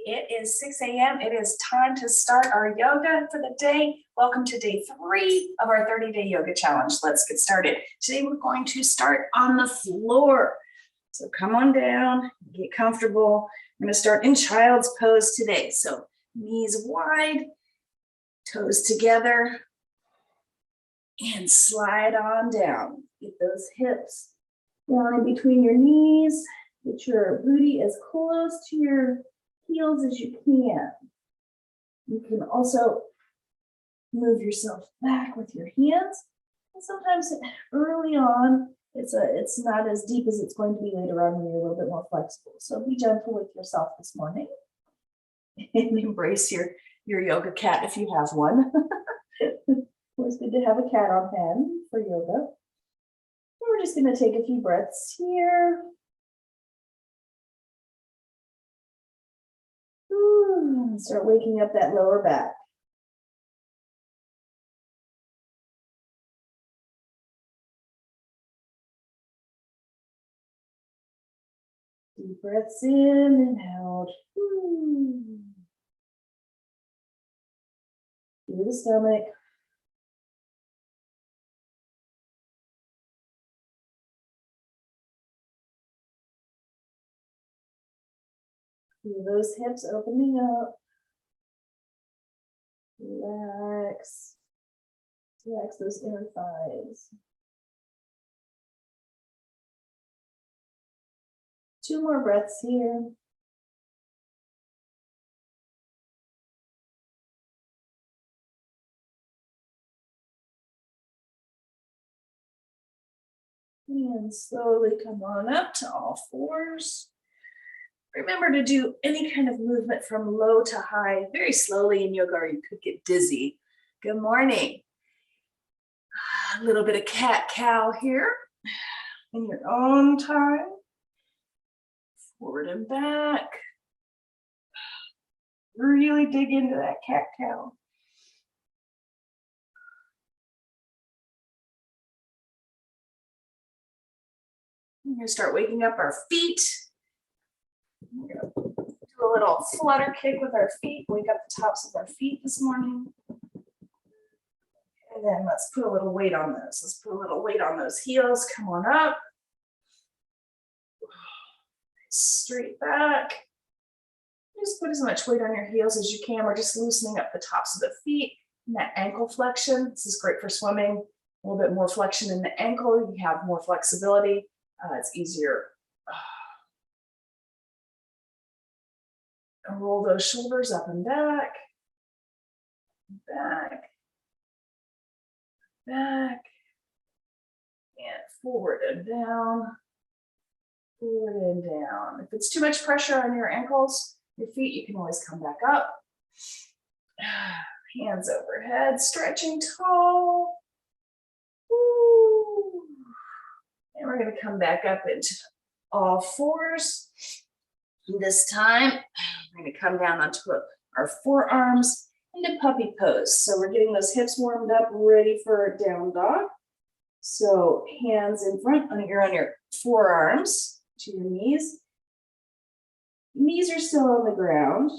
It is 6 a.m. It is time to start our yoga for the day. Welcome to day 3 of our 30-day yoga challenge. Let's get started. Today we're going to start on the floor. So come on down, get comfortable. I'm going to start in child's pose today. So knees wide, toes together, and slide on down. Get those hips down in between your knees. Get your booty as close to your heels as you can. You can also move yourself back with your hands. And sometimes early on, it's not as deep as it's going to be later on when you're a little bit more flexible. So be gentle with yourself this morning and embrace your yoga cat if you have one. Always good to have a cat on hand for yoga. And we're just going to take a few breaths here. And start waking up that lower back. Deep breaths in and out. Through the stomach. Feel those hips opening up. Relax. Relax those inner thighs. 2 more breaths here. And slowly come on up to all fours. Remember to do any kind of movement from low to high very slowly in yoga, or you could get dizzy. Good morning. A little bit of cat-cow here in your own time. Forward and back. Really dig into that cat-cow. We're going to start waking up our feet. We're going to do a little flutter kick with our feet. Wake up the tops of our feet this morning. And then let's put a little weight on those. Let's put a little weight on those heels. Come on up. Straight back. Just put as much weight on your heels as you can. We're just loosening up the tops of the feet and that ankle flexion. This is great for swimming. A little bit more flexion in the ankle. You have more flexibility. It's easier. And roll those shoulders up and back. Back. Back. And forward and down. Forward and down. If it's too much pressure on your ankles, your feet, you can always come back up. Hands overhead, stretching tall. Woo. And we're going to come back up into all fours. This time, we're going to come down onto our forearms into puppy pose. So we're getting those hips warmed up, ready for a down dog. So hands in front, you're on your forearms to your knees. Knees are still on the ground.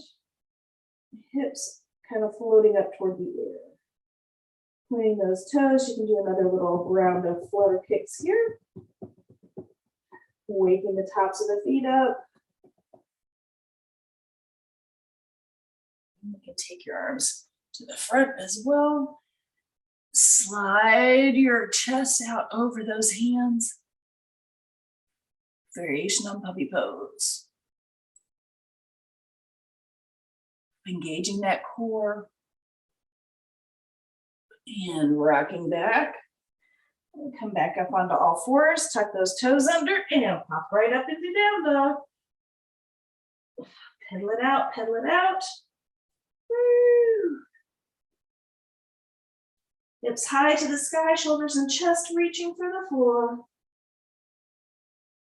Hips kind of floating up toward the air. Pointing those toes, you can do another little round of flutter kicks here. Waking the tops of the feet up. You can take your arms to the front as well. Slide your chest out over those hands. Variation on puppy pose. Engaging that core. And rocking back. And come back up onto all fours. Tuck those toes under and pop right up into down dog. Pedal it out, pedal it out. Woo. Hips high to the sky, shoulders and chest reaching for the floor.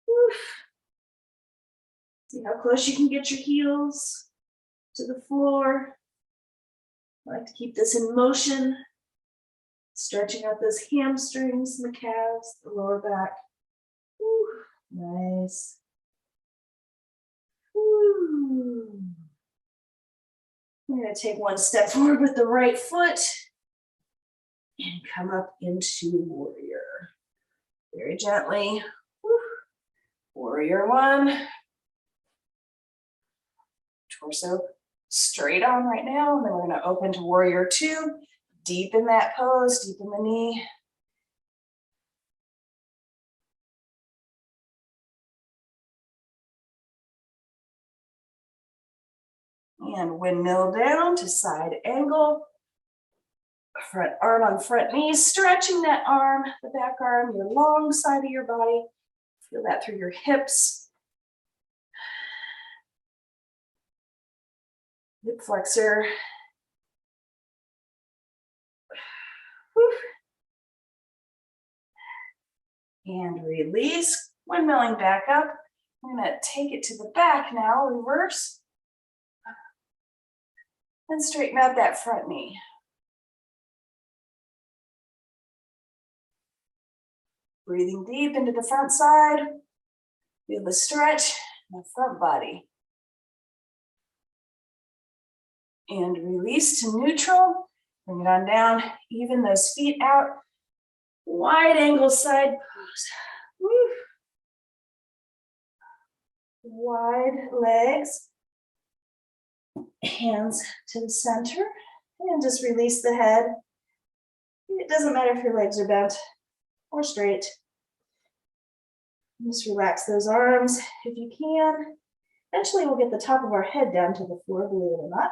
Woo. See how close you can get your heels to the floor. I like to keep this in motion. Stretching out those hamstrings, the calves, the lower back. Woo. Nice. Woo. to take one step forward with the right foot and come up into warrior. Very gently. Woo. Warrior one. Torso straight on right now. And then we're going to open to warrior two. Deepen that pose, deepen the knee. And windmill down to side angle. Front arm on front knee, stretching that arm, the back arm, your long side of your body. Feel that through your hips. Hip flexor. Whew. And release, windmilling back up. I'm gonna take it to the back now, reverse. And straighten out that front knee. Breathing deep into the front side. Feel the stretch in the front body. And release to neutral. Bring it on down, even those feet out. Wide angle side pose. Woo. Wide legs. Hands to the center. And just release the head. It doesn't matter if your legs are bent or straight. Just relax those arms if you can. Eventually we'll get the top of our head down to the floor, believe it or not.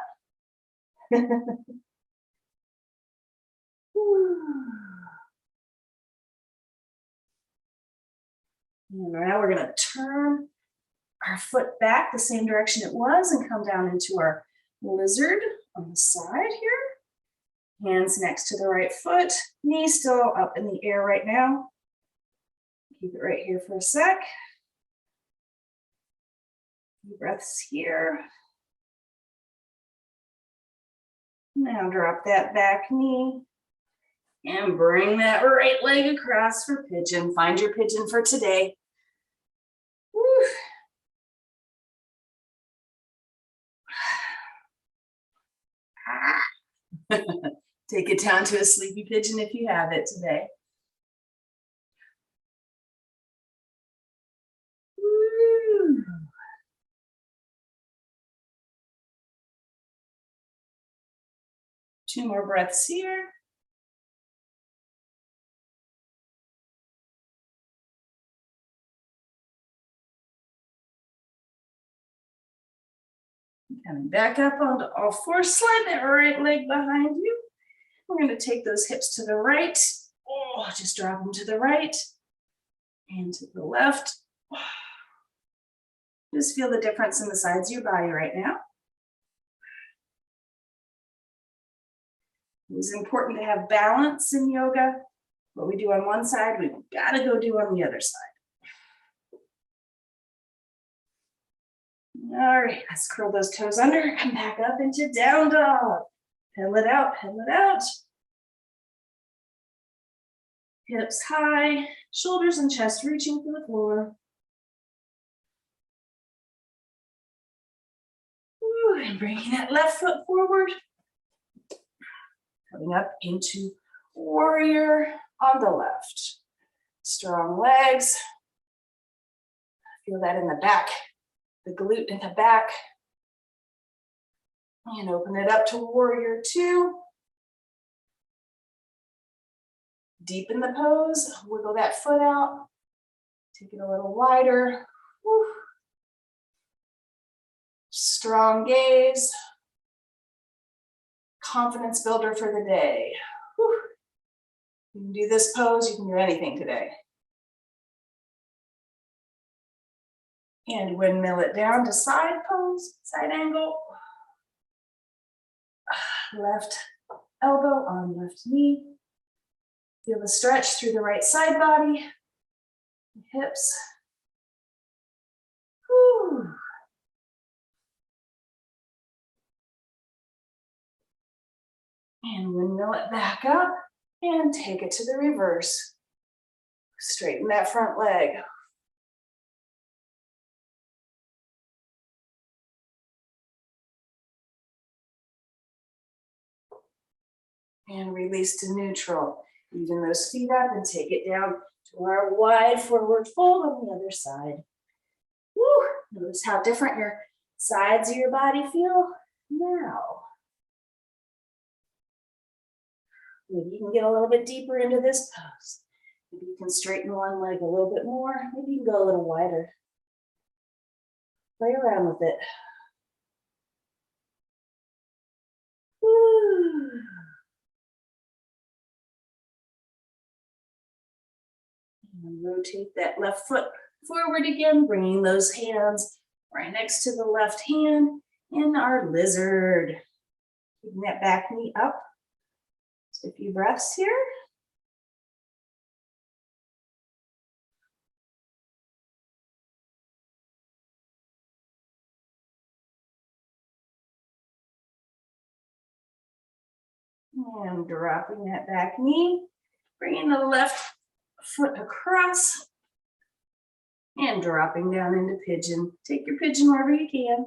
And now we're going to turn our foot back the same direction it was and come down into our lizard on the side here. Hands next to the right foot, knee still up in the air right now. Keep it right here for a sec. Few breaths here. Now drop that back knee and bring that right leg across for pigeon. Find your pigeon for today. Woo. Take it down to a sleepy pigeon if you have it today. Woo. Two more breaths here. Coming back up onto all fours, slide that right leg behind you. We're going to take those hips to the right. Oh, just drop them to the right and to the left. Just feel the difference in the sides of your body right now. It is important to have balance in yoga. What we do on one side, we've got to go do on the other side. All right, let's curl those toes under, come back up into down dog. Pedal it out, pedal it out. Hips high, shoulders and chest reaching for the floor. Ooh, and bringing that left foot forward. Coming up into warrior on the left. Strong legs. Feel that in the back, the glute in the back. And open it up to warrior two. Deepen the pose, wiggle that foot out. Take it a little wider. Woo. Strong gaze. Confidence builder for the day. Woo. You can do this pose, you can do anything today. And windmill it down to side pose, side angle. Left elbow on left knee. Feel the stretch through the right side body, hips. Whew. And windmill it back up and take it to the reverse. Straighten that front leg. And release to neutral. Even those feet up and take it down to our wide forward fold on the other side. Woo! Notice how different your sides of your body feel now. Maybe you can get a little bit deeper into this pose. Maybe you can straighten one leg a little bit more. Maybe you can go a little wider. Play around with it. Woo. And rotate that left foot forward again, bringing those hands right next to the left hand in our lizard. Keeping that back knee up. Just a few breaths here. And dropping that back knee, bringing the left foot across and dropping down into pigeon. Take your pigeon wherever you can.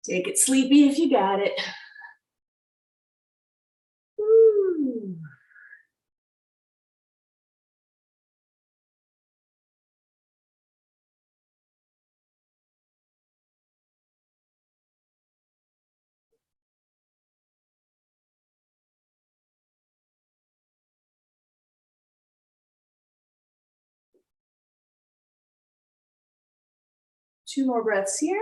Take it sleepy if you got it. Woo. Two more breaths here.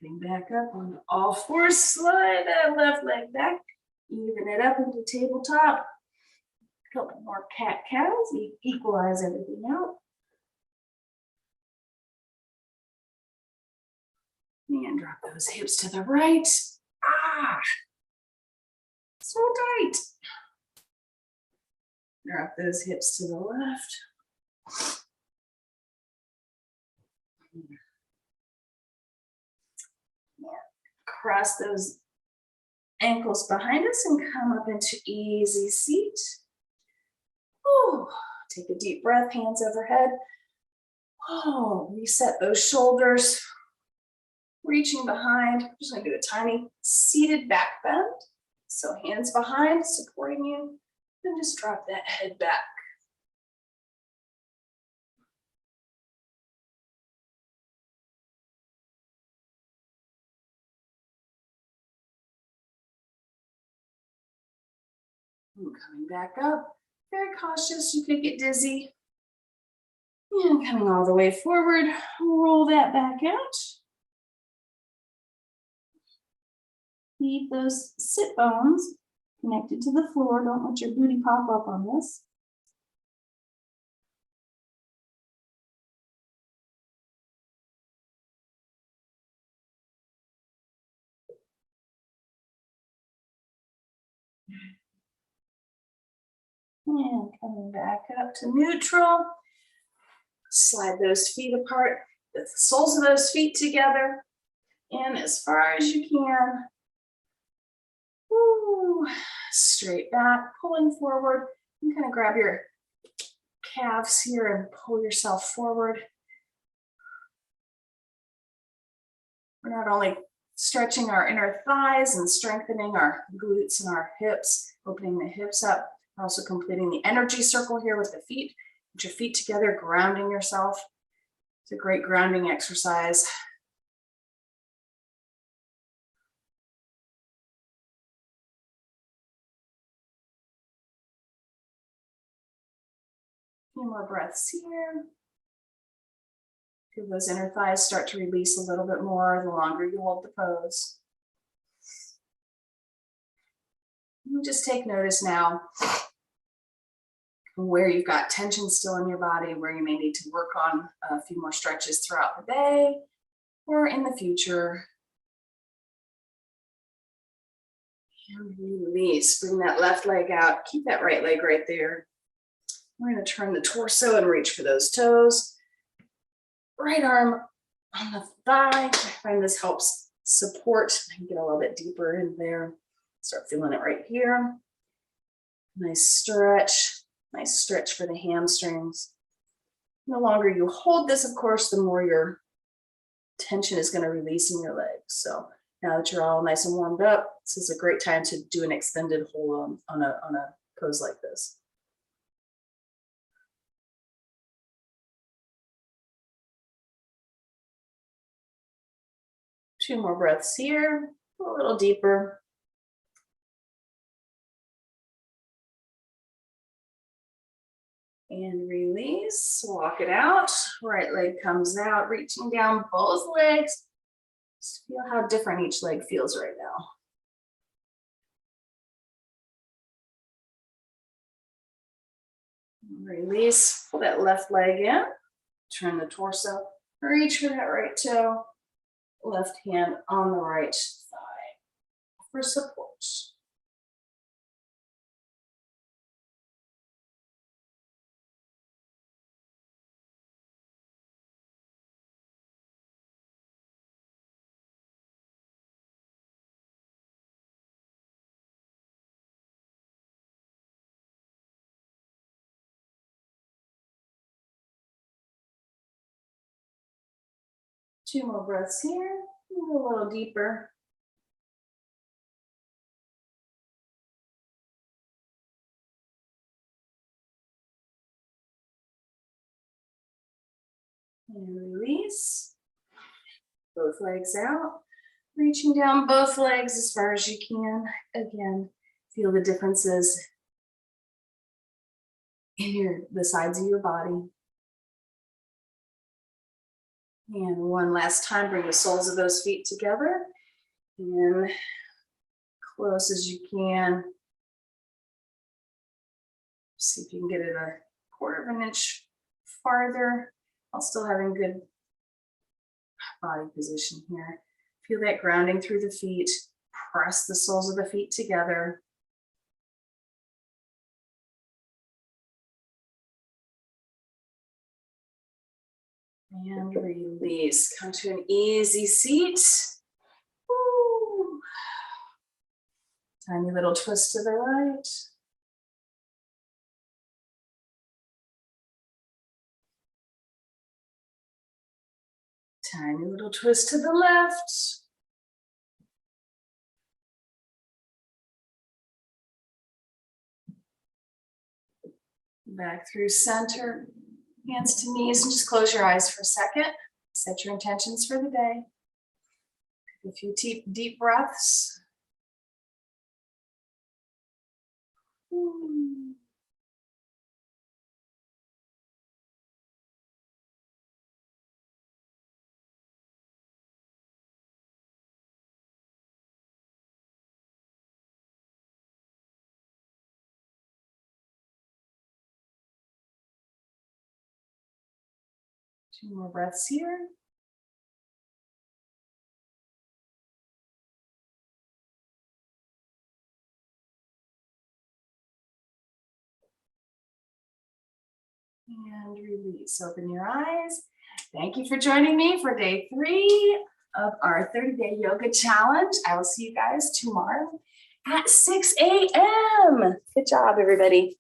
Coming back up on all fours, slide that left leg back, even it up into tabletop. A couple more cat-cows, equalize everything out. And drop those hips to the right. Ah, so tight. Drop those hips to the left. Cross those ankles behind us and come up into easy seat. Ooh, take a deep breath, hands overhead. Oh, reset those shoulders. Reaching behind, I'm just gonna do a tiny seated back bend. So hands behind, supporting you, and just drop that head back. And coming back up, very cautious, you could get dizzy. And coming all the way forward, roll that back out. Keep those sit bones connected to the floor. Don't let your booty pop up on this. And coming back up to neutral. Slide those feet apart, the soles of those feet together, and as far as you can. Woo. Straight back, pulling forward. You kind of grab your calves here and pull yourself forward. We're not only stretching our inner thighs and strengthening our glutes and our hips, opening the hips up, we're also completing the energy circle here with the feet. Put your feet together, grounding yourself. It's a great grounding exercise. A few more breaths here. Feel those inner thighs start to release a little bit more the longer you hold the pose. And just take notice now where you've got tension still in your body, where you may need to work on a few more stretches throughout the day or in the future. And release, bring that left leg out, keep that right leg right there. We're going to turn the torso and reach for those toes. Right arm on the thigh. I find this helps support. I can get a little bit deeper in there. Start feeling it right here. Nice stretch for the hamstrings. The longer you hold this, of course, the more your tension is going to release in your legs. So now that you're all nice and warmed up, this is a great time to do an extended hold on a pose like this. Two more breaths here, a little deeper. And release, walk it out. Right leg comes out, reaching down both legs. Just feel how different each leg feels right now. Release, pull that left leg in, turn the torso, reach for that right toe, left hand on the right thigh for support. Two more breaths here, a little deeper. And release. Both legs out. Reaching down both legs as far as you can. Again, feel the differences in the sides of your body. And one last time, bring the soles of those feet together. And close as you can. See if you can get it a 1/4 inch farther while still having good body position here. Feel that grounding through the feet. Press the soles of the feet together. And release. Come to an easy seat. Woo. Tiny little twist to the right. Tiny little twist to the left. Back through center. Hands to knees, and just close your eyes for a second. Set your intentions for the day. A few deep breaths. Two more breaths here. And release. Open your eyes. Thank you for joining me for day 3 of our 30-day yoga challenge. I will see you guys tomorrow at 6 a.m. Good job, everybody.